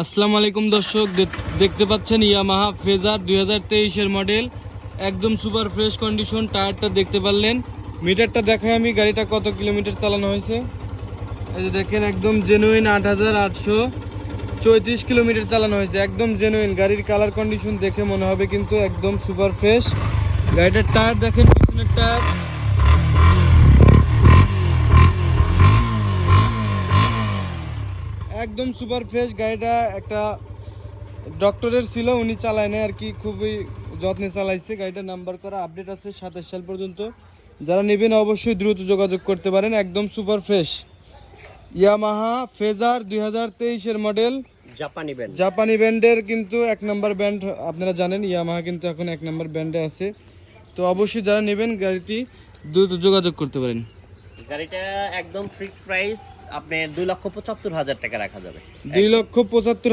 আসসালামু আলাইকুম দর্শক, দেখতে পাচ্ছেন ইয়ামাহা ফেজার 2023 এর মডেল, একদম সুপার ফ্রেশ কন্ডিশন। টায়ারটা দেখতে পারলেন, মিটারটা দেখাই আমি গাড়িটা কত কিলোমিটার চালানো হয়েছে। এই যে দেখেন, একদম জেনুইন 8834 কিলোমিটার চালানো হয়েছে, একদম জেনুইন। গাড়ির কালার কন্ডিশন দেখে মনে হবে কিন্তু একদম সুপার ফ্রেশ। গাড়িটার টায়ার দেখেন, পিছনের টায়ার একদম সুপার ফ্রেশ। গাড়িটা একটা ডক্টরের ছিল, উনি চালায় না আর কি, খুবই যত্নে চালাইছে। গাড়িটার নাম্বার করা আপডেট আছে 27 সাল পর্যন্ত। যারা নেবেন অবশ্যই দ্রুত যোগাযোগ করতে পারেন, একদম সুপার ফ্রেশ। ইয়ামাহা ফেজার 2023 এর মডেল, জাপানি ব্র্যান্ডের কিন্তু এক নাম্বার ব্র্যান্ড। আপনারা জানেন ইয়ামাহা কিন্তু এখন এক নাম্বার ব্র্যান্ডে আছে। তো অবশ্যই যারা নেবেন গাড়িটি দ্রুত যোগাযোগ করতে পারেন। গাড়িটা একদম ফিক্সড প্রাইস, আপনি 2,75,000 টাকা রাখা যাবে। 2,75,000